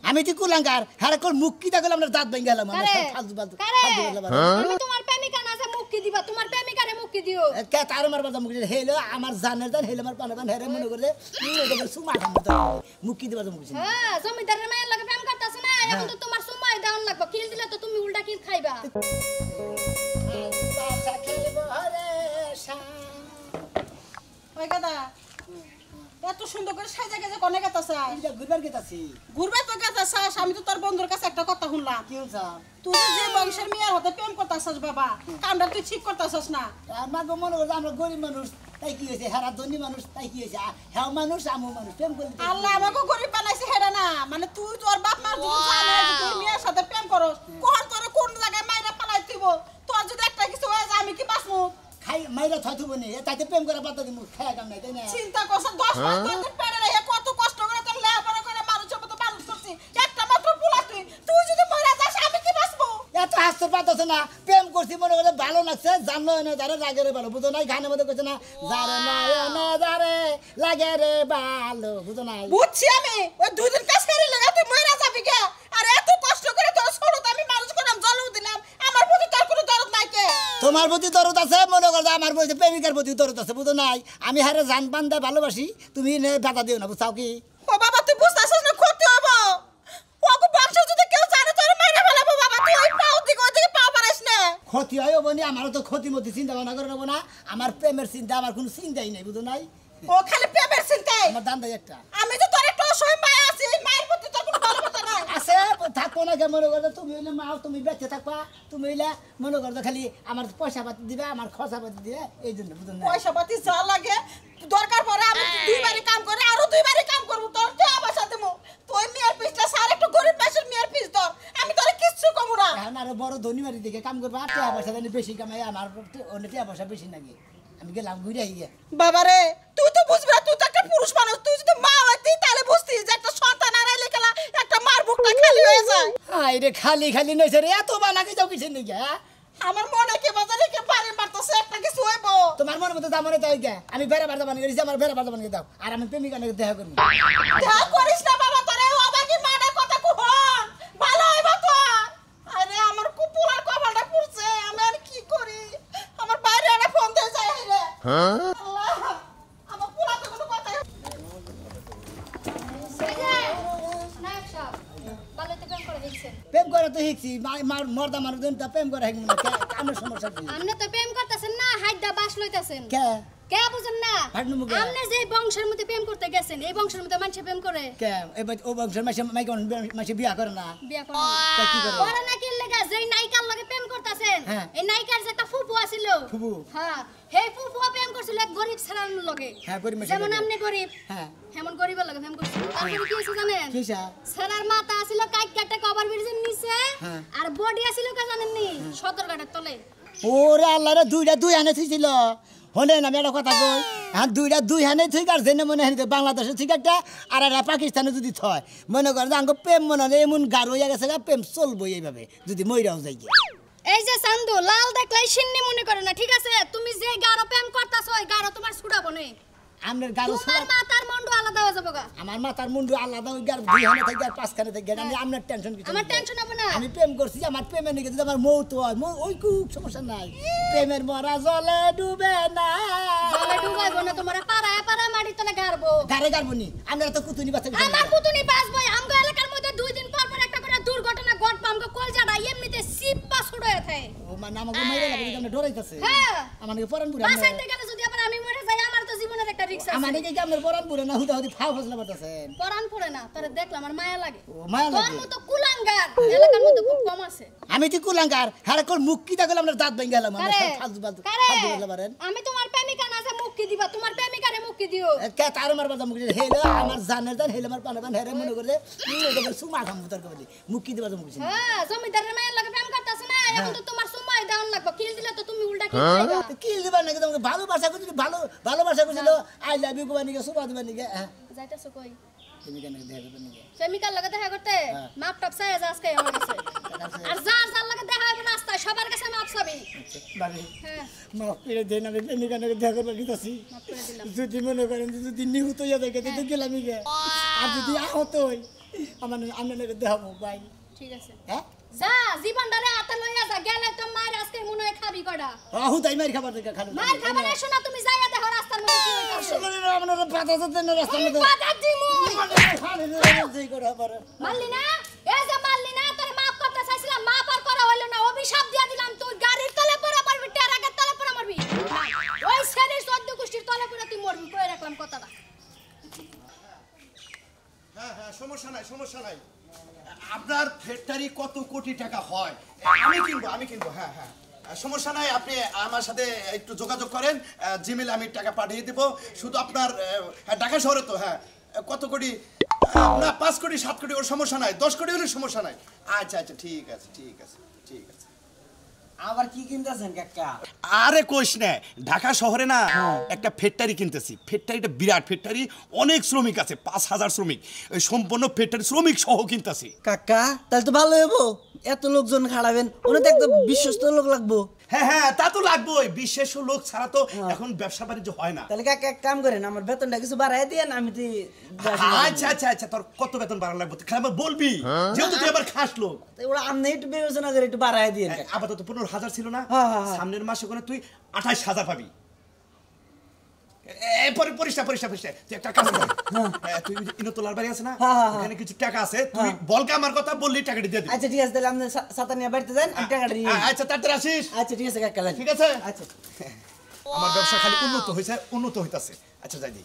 আমি তুই কুলাঙ্গার হ্যাঁ কোন মুখ কি দেখলাম আমরা দাঁত ভেঙে গেলাম ফালতু ফালতু আমি তোমার প্রেমিকা না যে মুখ কি দিবা তোমার প্রেমিকারে মুখ কি দিও কে তার মারবার মুখ হেলো আমার জানের জান হেলো আমার পানাবান হেরে মনে করে সুমা মুখ কি দিবা মুখ হ্যাঁ জমিদারের মায়ের লাগে প্রেম করতাছ না এখন তো তোমার সুমাই দাও লাগবে কিল দিলে তো তুমি উল্টা কিল খাইবা ওই গাদা এত সুন্দর করে সাজা গেছে কোনে কথা চাই ঘুরবার গেতাছি ঘুরবে তো কথা চাস আমি তো তোর বন্ধুর কাছে একটা কথা শুনলাম কি হইছা তুই যে বংশের মেয়ের হাতে প্রেম করতাছস বাবা কামটা তুই ঠিক করতাছস না আমার মনে করে আমরা গরিব মানুষ তাই কি হয়েছে হেরা ধনী মানুষ তাই কি হয়েছে হ্যাঁ মানুষ আমু মানুষ প্রেম করতে আল্লাহ আমাকে গরিব বানাইছে হেরা না মানে তুই তোর বাপ মার যদি জানে তুই মেয়ের সাথে প্রেম করস কোন তোর কোন জায়গায় মাইরা পালাই দিব তোর যদি একটা কিছু হয়ে যায় আমি কি বাঁচবো খাই মাইরা থইতো বনি তাইতে প্রেম করা বাদ দিমু খায়া কাম নাই তাই না চিন্তা করছ 10 মাস তোর পেটে রেখে কত কষ্ট করে তোর লেখাপড়া করে মানুষের মতো মানুষ করছিস একটা মাত্র পোলা তুই যদি মরে যাস আমি কি বাঁচবো এত হাসতে পারতেছে না প্রেম করছি মনে করে ভালো লাগছে জানলো না যারে লাগে রে ভালো বুঝো নাই গানের মধ্যে কইছে না যারে না যারে লাগে রে ভালো বুঝো নাই বুঝছি আমি ওই দুই দিন কাজ করে লাগা তুই মরে যাবি কে আর এত কষ্ট করে তোর ছোট আমি মানুষ করলাম জলও দিলাম আমার প্রতি তোর কোনো দরদ নাই কে তোমার প্রতি দরদ আছে মনে করো আমার প্রতি প্রেমিকার প্রতি দরদ আছে বুঝো নাই আমি হারে জান বান্দা ভালোবাসি তুমি নে বাধা দিও না বুঝাও কি ও বাবা তুই বুঝতাছিস না ক্ষতি হবো ওগো বংশ যদি কেউ জানে তোর মাইরা ফেলাবো বাবা তুই ওই পাও দিকে ওই দিকে পাও পারিস না ক্ষতি হয় বনি আমারও তো ক্ষতি মতি চিন্তা ভাবনা করে নেবো না আমার প্রেমের চিন্তা আমার কোনো চিন্তাই নাই বুঝো নাই ও খালি প্রেমের চিন্তাই আমার দান দেয় একটা আমি তো তোর একটা অসহায় মায়া আছি এই মায়ের প্রতি তোর কোনো ভালোবাসা নাই আছে থাকবো না মনে করো তুমি হইলে মাও তুমি বেঁচে থাকবা তুমি হইলে মনে করো খালি আমার পয়সা পাতি দিবে আমার খরচা পাতি দিবে এই জন্য বুঝো না পয়সা পাতি যা লাগে দরকার পড়ে আমি দুইবারই কাম করে আরো দুইবারই কাম করব তোর কে আবাসা দেবো তুই মেয়ের পিছটা সার একটু গরিব মাসের মেয়ের পিছ ধর আমি তোরে কিচ্ছু কমু না এখন আরো বড় ধনী বাড়ি দিকে কাম করবো আর টাকা পয়সা জানি বেশি কামাই আমার অনেক টাকা পয়সা বেশি নাকি আমি গেলাম ঘুরে গিয়ে বাবারে তুই তো বুঝবি না তুই তো একটা পুরুষ মানুষ তুই যদি মা হইতি তাহলে বুঝতিস যে একটা সন্তান আড়াইলে গেলা একটা মার বুকটা খালি হয়ে যায় হাই রে খালি খালি নইছে রে এত বানাকে যাও কিছু নাকি হ্যাঁ আমার মনে কি বাজারে কে পারে মারতেছে একটা কিছু হইব তোমার মনের মতো দাম তাই কে আমি বেড়া বাড়া বানিয়ে গেছি আমার বেড়া বাড়া বানিয়ে দাও আর আমি প্রেমিকা নাকি দেখা করবো দেখা করিস না বাবা তোরে অবাকি মানের কথা কুহন ভালো হইব তো আরে আমার কুপুলার কপালটা পুড়ছে আমি আর কি করি আমার বাইরে একটা ফোন দিয়ে যায় রে আল্লাহ আমার পুরা তো কোনো কথা নায়ক সাহেব ভালোতে প্রেম করে দিচ্ছেন প্রেম করে তো শিখছি মর্দা মানুষ প্রেম করে শিখবো না আমার সমস্যা কি আপনি তো প্রেম করতেছেন না হাইদা বাস লইতাছেন কে কে বুঝেন না আপনি যে বংশের মধ্যে প্রেম করতে গেছেন এই বংশের মধ্যে মানুষ প্রেম করে কে এবার ও বংশের মাসে বিয়া করে না বিয়া করে তা কি করে ওরা নাকি লাগা যেই নায়িকার লগে প্রেম করতেছেন এই নায়িকার যে একটা ফুফু আছিল ফুফু হ্যাঁ সেই ফুফু প্রেম করছিল এক গরিব ছেলের লগে হ্যাঁ গরিব যেমন আপনি গরিব হ্যাঁ হেমন গরিবের লগে প্রেম করছিল তারপরে কি হইছে জানেন কিসা ছেলের মাথা আছিল কাট কাটে কভার ব্রিজের নিচে আর বডি আছিল কা জানেন নি 17 গাটার তলে ওরে আল্লাহ রে দুই হানে থুইছিল হলেন আমি একটা কথা কই হ্যাঁ দুই হানে থুই কাটছে না মনে হয় বাংলাদেশের ঠিক একটা আর একটা পাকিস্তানে যদি থয় মনে করেন আঙ্গ প্রেম মনে হলে এমন গাঢ় হয়ে গেছে প্রেম চলবো এইভাবে যদি মইরাও যাই এই যে চান্দু লাল দেখলাই সিন্নি মনে করে না ঠিক আছে তুমি যে গাঢ় প্রেম করতাছো ওই গাঢ় তোমার ছুড়াবো না আমনের গাঢ় তোমার মাথার মুন্ডু আলাদা হয়ে যাবে গা আমার মাথার মুন্ডু আলাদা ওই গাঢ় দুই হানে থেকে আর পাঁচখানে থেকে আমি আমনের টেনশন কিছু আমার টেনশন হবে না আমি প্রেম করছি আমার প্রেমের নিকে যদি আমার মৌত হয় ওই খুব সমস্যা নাই প্রেমের মরা জলে ডুবে না জলে ডুবাইবো না তোমারে পাড়ায় পাড়ায় মাটি তলে গাড়বো গাড়বো নি আমরা তো কুতুনি বাচ্চা আমার কুতুনি বাঁচবো আমগো এলাকার মধ্যে 2 দিন পর পর একটা করে দুর্ঘটনা ঘটবে আমগো কলজাটা এমনিতে সিপ্পা ছুড়ে থাকে ও মানে আমাকে মাইরা লাগে আমরা ডরাইতাছে হ্যাঁ আমাকে পরান পুরা বাসাইতে গেলে যদি আবার আমি মরে যাই আমার তো জীবনের একটা রিস্ক আছে আমাকে কি আপনার পরান পুরা না হুদা হুদি ফাও ফসলা বাতাছেন পরান পড়ে না তোরে দেখলাম আমার মায়া লাগে ও মায়া লাগে তোর মতো কুলাঙ্গার এলাকার মধ্যে খুব কম আছে আমি কি কুলাঙ্গার হারে কোন মুখ কি দেখলাম আমরা দাঁত ভেঙে গেলাম আমরা ফালতু ফালতু বলতে পারেন আমি তোমার প্রেমিকা না যে মুখ কি দিবা তোমার প্রেমিকারে মুখ কি দিও কে তার মারবার মুখ হেলো আমার জানের জান হেলো আমার পানাবান হেরে মনে করে সুমা খাম তোর কবলি মুখ কি দিবা মুখ হ্যাঁ জমিদারের মায়ের লাগে প্রেম করতাছ না এখন তো তোমার সময় দাও লাগবে কিল দিলে তো তুমি উল্টা কিল খাইবা কি দিবা নাকি তোমাকে ভালোবাসা করছিস ভালোবাসা করছিল আই লাভ ইউ কোবানি কে সুমা দিবা নাকি যাইতাছো কই তুমি কেন দেখা করবে নাকি প্রেমিকার লাগে দেখা করতে মাপ টপ চাই আজকে আমার কাছে আর যার লাগে দেখা হবে রাস্তায় সবার কাছে মাপ চাবি বাড়ি হ্যাঁ মাপ করে দেন আমি প্রেমিকা নাকি দেখা করবে দিতাছি মাপ করে দিলাম যদি মনে করেন যদি নিহুত হইয়া দেখে তো গেলামই গে আর যদি আহত হই আমার আপনার দেখাবো ভাই ঠিক আছে হ্যাঁ যা জীবনটারে হাতে লইয়া যা গেলে তো মার আজকে মনে হয় খাবি কটা হুদাই মারি খাবার দেখা খালো মার খাবার এসো না তুমি যাইয়া দেখো রাস্তার মধ্যে কি হইতাছে আসলে আপনার পাতা যেতে না রাস্তার মধ্যে বাধা দিমু যেই করে আবার মারলি না এই যে মারলি না তোর মাফ করতে চাইছিলাম মাফ আর করা হইলো না অভিশাপ দিয়া দিলাম তুই গাড়ির তলে পড়ে মারবি টেরাকের তলে পড়ে মারবি ওই শরীর সদ্য কুষ্টির তলে পড়ে তুই মরবি কই রাখলাম কথাটা হ্যাঁ হ্যাঁ সমস্যা নাই আপনার ফ্যাক্টরি কত কোটি টাকা হয় আমি কিনবো হ্যাঁ হ্যাঁ সমস্যা নাই আপনি আমার সাথে একটু যোগাযোগ করেন জিমেলে আমি টাকা পাঠিয়ে দেবো শুধু আপনার ঢাকা শহরে তো হ্যাঁ কত কোটি না 5 কোটি 7 কোটি ওর সমস্যা নাই 10 কোটি হলে সমস্যা নাই আচ্ছা ঠিক আছে আবার কি কিনতেছেন কাকা আরে কোশ না ঢাকা শহরে না একটা ফ্যাক্টরি কিনতেছি ফ্যাক্টরিটা বিরাট ফ্যাক্টরি অনেক শ্রমিক আছে 5,000 শ্রমিক ওই সম্পূর্ণ ফ্যাক্টরি শ্রমিক সহ কিনতেছি কাকা তাহলে তো ভালো হইব এত লোকজন খাড়াবেন ওনে তো একটা বিশ্বস্ত লোক লাগবো হ্যাঁ তা তো লাগবেই বিশেষ লোক ছাড়া তো এখন ব্যবসা বাণিজ্য হয় না তাহলে কাকা এক কাম করেন আমার বেতনটা কিছু বাড়াই দেন আমি তো আচ্ছা তোর কত বেতন বাড়ানো লাগবে তুই আবার বলবি যেহেতু তুই আবার খাস লোক ওরা আপনি একটু বিবেচনা করে একটু বাড়াই দিন আপাতত 15,000 ছিল না হ্যাঁ। সামনের মাসে করে তুই 28,000 পাবি এরপরে পরিষ্কার তুই একটা কাজ কর তুই ইনতলার বাড়ি আছে না ওখানে কিছু টাকা আছে তুই বলকে আমার কথা বললি টাকাটা দিয়ে দিবি আচ্ছা ঠিক আছে তাহলে আপনি ছাতা নিয়ে বাড়িতে যান আমি টাকাটা নিয়ে আচ্ছা তাড়াতাড়ি আসিস আচ্ছা ঠিক আছে কাকা ঠিক আছে আচ্ছা আমার ব্যবসা খালি উন্নত হইতাছে আচ্ছা যাই দি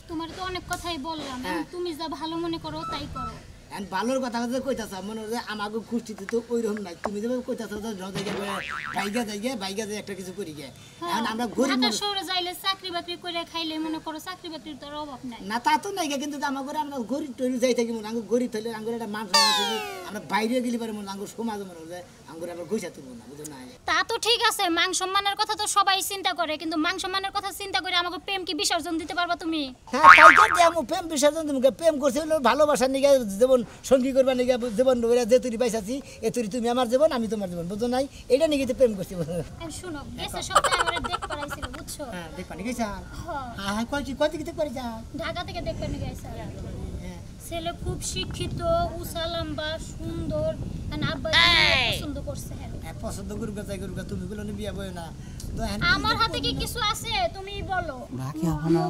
তোমার তো অনেক কথাই বললাম তুমি যা ভালো মনে করো তাই করো এখন ভালোর কথা কইতাছ মনে হয় আমাকে কুষ্টিতে তো ওইরকম নাই তুমি যেভাবে কইতাছ বাইগা যাই একটা কিছু করি গে এখন আমরা গরিব ঢাকা শহরে যাইলে চাকরি বাকরি করে খাইলে মনে করো চাকরি বাকরির তোর অভাব নাই না তা তো নাই কিন্তু আমাকে আমরা গরিব টরি যাই থাকি মনে আঙ্গুর গরিব থাকলে আঙ্গুর একটা মান সম্মান থাকি আমরা বাইরে গেলে পারে মনে আঙ্গুর সমাজ মনে হয় আঙ্গুর আমরা গৈসা তুলবো না বুঝো না তা তো ঠিক আছে মান সম্মানের কথা তো সবাই চিন্তা করে কিন্তু মান সম্মানের কথা চিন্তা করে আমাকে প্রেম কি বিসর্জন দিতে পারবা তুমি হ্যাঁ তাই তো আমি প্রেম বিসর্জন তুমি প্রেম করছি হলো ভালোবাসার নিগে যেমন সঙ্গী করবার নিগে জীবন যে তুই পাইছাছি এ তুমি আমার জীবন আমি তোমার জীবন বুঝো নাই এটা নিগে তো প্রেম করছি শুনো গেছে সপ্তাহে আমারে দেখ করাইছিল বুঝছো হ্যাঁ দেখ পানি গেছা হ্যাঁ কয় দিকে করে যা ঢাকা থেকে দেখ পানি গেছে ছেলে খুব শিক্ষিত উঁচা লম্বা সুন্দর আব্বা পছন্দ করছে হ্যাঁ পছন্দ করুক যাই করুক তুমি বলো বিয়া বই না আমার হাতে কি কিছু আছে তুমি বলো বাকি এখনো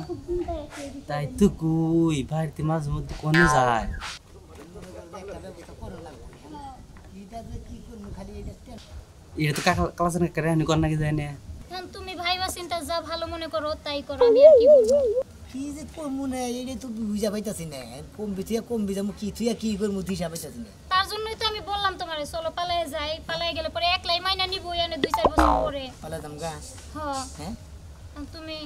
তাই তো কই বাড়িতে মাঝে মধ্যে কোনে যায় এটা তো কাকা ক্লাস না করে আমি কোন নাকি যায় না এখন তুমি ভাইবা চিন্তা যা ভালো মনে করো তাই করো আমি আর কি বলবো কি যে করমু না এটা তো বুঝা পাইতাছি না কম বিজামু কি তুই কি করমু হিসাব পাইতাছি না তার জন্যই তো আমি বললাম তোমারে চলো পালায়ে যাই পালায়ে গেলে পরে একলাই মাইনা নিব এনে 2-4 বছর পরে পালাদাম গা হ্যাঁ তুমি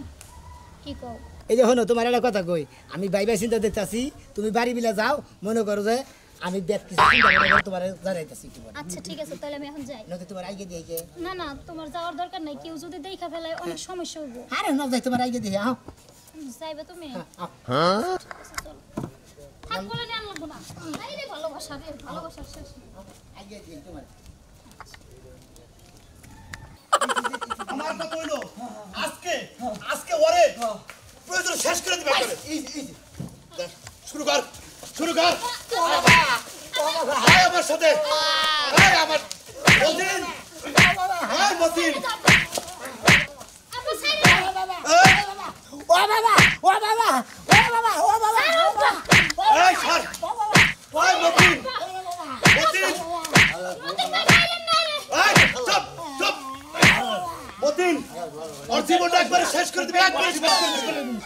কি কও এই যে হনো তোমার একটা কথা কই আমি বাইবা চিন্তা দেখতাছি তুমি বাড়ি বিলা যাও মনে করো যে আমি ব্যাগ কিছু চিন্তা করে তোমার জানাইতাছি একটু আচ্ছা ঠিক আছে তাহলে আমি এখন যাই নয়তো তোমার আইগে দিয়ে গে না তোমার যাওয়ার দরকার নাই কেউ যদি দেখা ফেলায় অনেক সমস্যা হইব আরে না যাই তোমার আইগে দিয়ে আও যাইবে তুমি হ্যাঁ থাক বলে নিয়ে আনলাম না এই রে ভালোবাসা শেষ আইগে দিয়ে তোমার আমার কথা হইলো আজকে ওরে প্রয়োজন শেষ করে দিবে শুরু কর আয় আমার সাথে আয় আমার মতিন মতিন আপু সাইড ও বাবা এই সর ওই মতিন চুপ মতিন ওর জীবনটা একবারে শেষ করে দিবে একবারে শেষ করে দিবে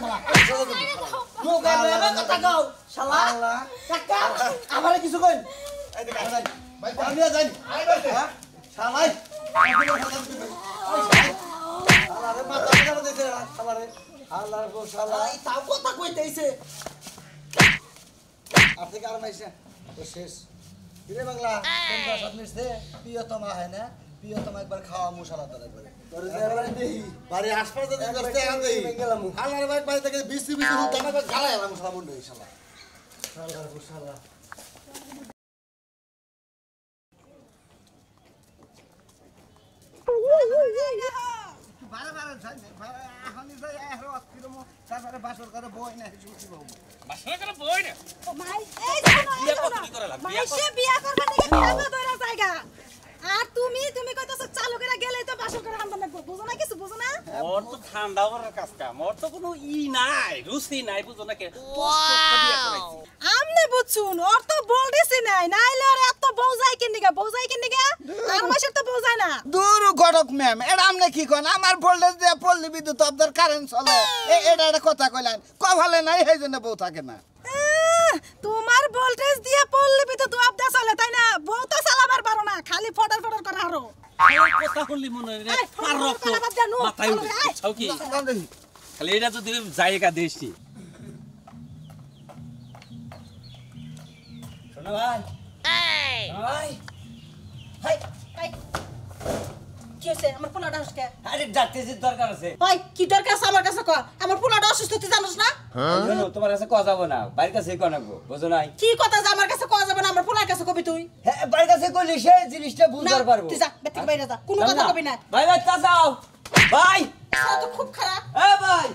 কথা কও শালা কাকা আমারে কিছু কই এই দেখ ভাই আমি যাই আই বাইতে শালাই শালারে মাথা ধরে দিতে শালারে শালার গো শালা এই তাও কথা কইতেইছে আপনি কার মাইছে তো শেষ কিরে বাংলা তোমরা সব মিশতে প্রিয়তমা হয় না প্রিয়তমা একবার খাওয়া মশলা তো একবার বাড়ি হাসপাতালে যদি করতে আন দেই হালার ভাই বাড়ি থেকে 20 হুত টাকা গালায় আলাম শালা মুন্ডে শালা শালার গো শালা বারে এখনই যাই আর অস্থিরম তারপরে বাসর করে বই না শুনছি বাবু বাসনা করে বই না মাই এই শোনো বিয়া কত কি করা লাগবে মাইসে বিয়া করবে নাকি খাওয়া ধরে জায়গা আর তুমি কইতাছো চালু করে গেলেই তো বাসর করে আনবা লাগবে বুঝো না কিছু বুঝো না ওর তো ঠান্ডা করার কাজ কাম ওর তো কোনো নাই রুচি নাই বুঝো না কে কষ্ট বিয়া করাইছি আমনে বুঝছুন ওর তো বলতেছি নাই নাইলে ওর এত বউজাই কিনিগা আর মাসের তো বউজাই না দূর গড়ক ম্যাম এটা আমনে কি কোন আমার ভোল্টেজ দিয়ে পল্লী বিদ্যুৎ অফদের কারেন্ট চলে এটা একটা কথা কইলেন কভালে নাই এই জন্য বউ থাকে না তোমার ভোল্টেজ দিয়ে পল্লী বিদ্যুৎ অফদা চলে তাই না বউ তো চালাবার পারো না খালি ফটার করে হারো এই কথা বললি মনে রে আর রক্ত মাথায় উঠে ছাও কি খালি এটা যদি জায়গা দেশি শোনো ভাই ভাই হাই হাই কি হইছে আমার পোলাটা হসকে আরে ডাক্তারের দরকার আছে ভাই কি দরকার আছে আমার কাছে ক আমার পোলাটা অসুস্থ তুই জানোস না জানো তোমার কাছে কথা যাব না বাইরের কাছে কই নাকবো বুঝো নাই কি কথা যে আমার কাছে কওয়া যাবে না আমার পোলার কাছে কবি তুই হ্যাঁ বাইরের কাছে কইলে সেই জিনিসটা বুঝতে পারবো তুই যা বেতে বাইরে যা কোনো কথা কবি না ভাই ভাই তা যাও ভাই তা তো খুব খারাপ এ ভাই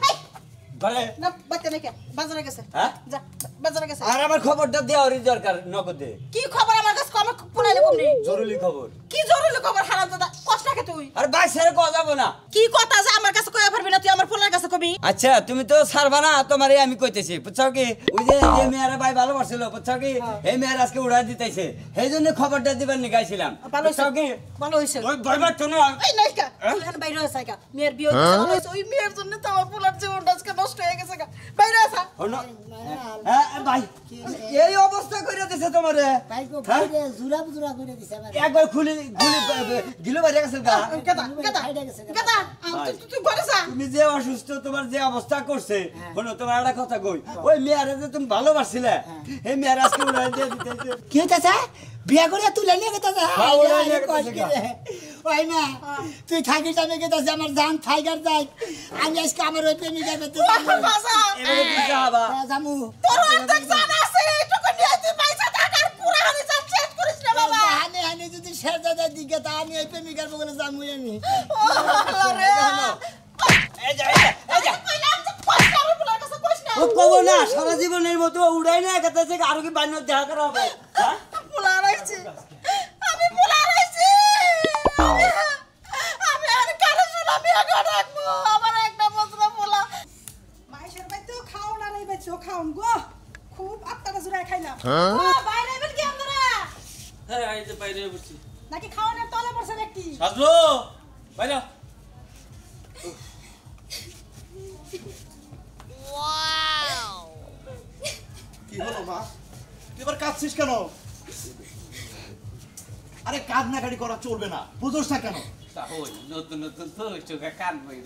ঘরে না বাচ্চা নাকি বাজারে গেছে হ্যাঁ? যা বাজারে গেছে আর আমার খবরটা দেওয়ারই দরকার নগদে কি খবর আমার কাছে কম পোলাইলে কমনি জরুরি খবর কি জরুরি খবর হারাম দাদা কষ্ট রাখে তুই আর ভাই স্যার কথা যাব না কি কথা যে আমার কাছে কইয়া পারবি না তুই আমার পোলার কাছে কবি আচ্ছা তুমি তো ছাড়বা না তোমারে আমি কইতেছি বুঝছো কি ওই যে যে মেয়েরা ভাই ভালোবাসছিল বুঝছো কি এই মেয়ের আজকে উড়াই দিতেছে সেই জন্য খবরটা দিবার নিগাইছিলাম ভালো হইছে বুঝছো কি ভালো হইছে ওই ভয়বাদ তো না এই নাইকা তুই এখানে বাইরে আছিস কা মেয়ের বিয়ে হইছে ভালো হইছে ওই মেয়ের জন্য তো আমার পোলার জীবনটা আজকে নষ্ট হয়ে গেছে কা বাইরে আসা হনো হ্যাঁ ভাই এই অবস্থা কইরা দিছে তোমারে তাই কো বাইরে জুরা করে দিছে আমার একবার খুলি গিলো বাইরে গেছে গা কেদা কেদা কেদা তুই ঘরে যা তুমি যে অসুস্থ তোমার যে অবস্থা করছে হলো তোমার একটা কথা কই ওই মেয়ারে যে তুমি ভালোবাসছিলে এই মেয়ার আজকে উড়াই দিয়ে দিতেছে কি হইতাছে বিয়া করে তুলে নিয়ে গেতাছে হ্যাঁ, উড়াই নিয়ে গেতাছে গা। ওই না তুই থাকিস আমি গেতাছে আমার জান টাইগার যাই আমি আজকে আমার ওই প্রেমিকা পেতে বাসা এবারে কি যাবা জামু তোর অর্ধেক জান আছে এটুকু নিয়ে তুই পয়সা টাকার পুরা হানি জান শেষ করিস না বাবা হানে হানে যদি শেরজাদার দিকে তা আমি ওই প্রেমিকার বগলে জামু আমি ও রে এই যা এই যা কইলাম যে পয়সা আমার পোলার কাছে কইস না ও কব না সারা জীবনের মতো উড়াই না গেতেছে আর কি বান্য দেখা করা হবে হ্যাঁ পোলা রইছে আমি পোলা রইছি আমি আর কারে শুনা বিয়া করে রাখবো আমার একটা বছর পোলা মাইসের বাইতেও খাও না রে বাইতেও খাওন গো খুব আত্মাটা জুড়ায় খাইলাম ও বাইরে বের কি আমরা হ্যাঁ এই যে বাইরে বসছি নাকি খাওয়ানোর তলে পড়ছে ব্যক্তি সাজলো বাইরে কি হলো মা তুই এবার কাঁদছিস কেন আরে কান্নাকাটি করা চলবে না বুঝোস না কেন ওই নতুন নতুন তো চোখে কান বই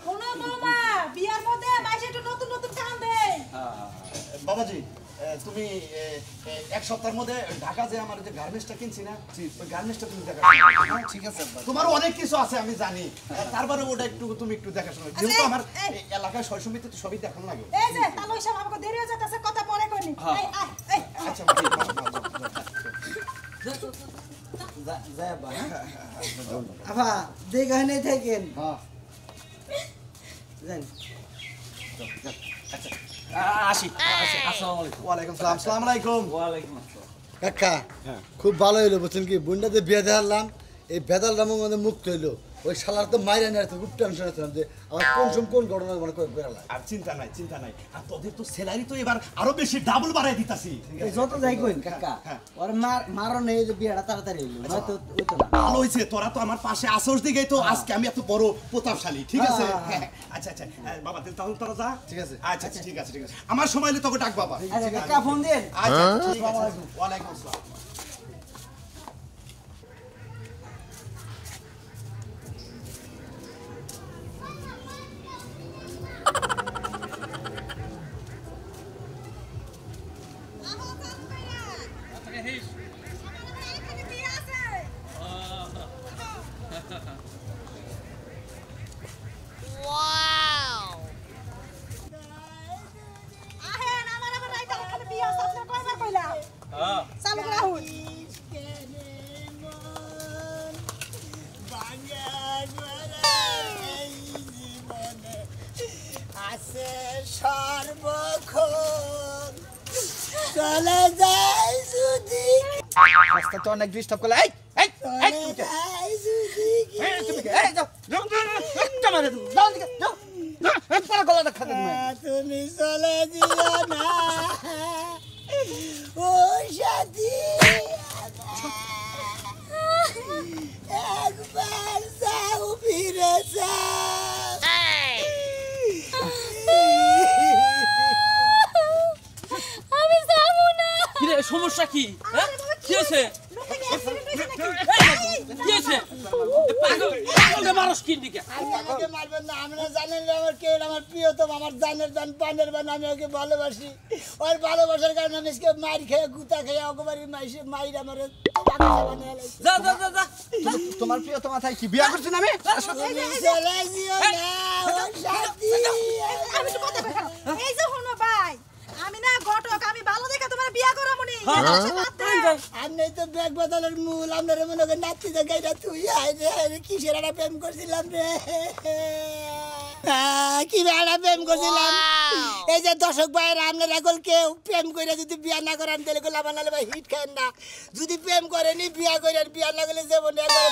কোনো বৌমা বিয়ার মধ্যে মাইসে একটু নতুন কাম দেয় বাবাজি তুমি এক সপ্তাহের মধ্যে ঢাকা যে আমার যে গার্মেন্টসটা কিনছি না ওই গার্মেন্টসটা তুমি দেখা ঠিক আছে তোমার অনেক কিছু আছে আমি জানি তারপরে ওটা একটু তুমি একটু দেখাশোনা যেহেতু আমার এই এলাকায় সমিতি তো সবই দেখানো লাগে এই যে তাহলে ওই সব আমাকে দেরি হয়ে যাচ্ছে কথা পরে কইনি এই এই আচ্ছা যায় বা আবা দেখা নেই থাকেন হ্যাঁ জান আসি আসসালামু আলাইকুম ওয়ালাইকুম সালাম আসসালামু আলাইকুম ওয়ালাইকুম আসসালাম কাকা খুব ভালো হইলো বুঝছেন কি বুন্ডাতে বিয়ে দেখালাম এই বেদালটা মধ্যে মুক্ত হইলো ওই শালার তো মাইরা নিয়ে খুব টেনশন হচ্ছিলাম যে আমার কোন ঘটনা মানে করে বেড়ালাম আর চিন্তা নাই আর তোদের তো স্যালারি তো এবার আরো বেশি ডাবল বাড়াই দিতাছি যত যাই কইন কাকা ওর মারো নেই যে বিয়েটা তাড়াতাড়ি হইলো নয়তো হইতো না ভালো হয়েছে তোরা তো আমার পাশে আসোস দিকেই তো আজকে আমি এত বড় প্রতাপশালী ঠিক আছে আচ্ছা বাবা তাহলে তোরা যা ঠিক আছে। আচ্ছা ঠিক আছে আমার সময় হলে তোকে ডাক বাবা আচ্ছা কাকা ফোন দেন আচ্ছা ঠিক আছে ওয়ালাইকুম আসসালাম আহেন আমার রাইতে খালি বিয়া সাথে কয়বার কইলা হ্যাঁ চালু করে আহুন রাস্তা তো অনেক ডিস্টার্ব করলে এই এই এই তুমি কে? এই, তুমি কে? এই, যাও, যাও, যাও, যাও, যাও, যাও, দিকে, যাও, যাও, এই পরে গলা দেখা দেন তুমি চলে দিও না ও সাথী একবার যাও ফিরে যাও আমি যাবো না। কি রে সমস্যা কি হ্যাঁ কি হয়েছে কি হয়েছে পাগলকে মারস কি দিকে আমি আমাকে মারবেন না আপনারা জানেন না আমার কে আমার প্রিয়তম আমার জানের জান পানের বান আমি ওকে ভালোবাসি ওর ভালোবাসার কারণে আমি আজকে মার খেয়ে গুতা খেয়ে অগবারি মাইসে মাইর আমার যা যা যা যা তোমার প্রিয় তোমার কি বিয়া করছেন আমি চলে দিও না ও সাথী আমি তো কথা কইলাম এই যে হনো ভাই আমি না ঘটক আমি ভালো দেখে তোমার বিয়া করামুনি আপনি তো ব্যাগ বদলের মূল আপনার মনে করেন নাচতে যে গাইটা তুই কিসের একটা প্রেম করছিলাম রে কি একটা প্রেম করছিলাম এই যে দর্শক ভাইয়ের আপনার এখন কেউ প্রেম করে যদি বিয়া না করেন তাহলে করলে আমার নাহলে ভাই হিট খায় না যদি প্রেম করেনি বিয়া করেন বিয়া না করলে যেমন একবার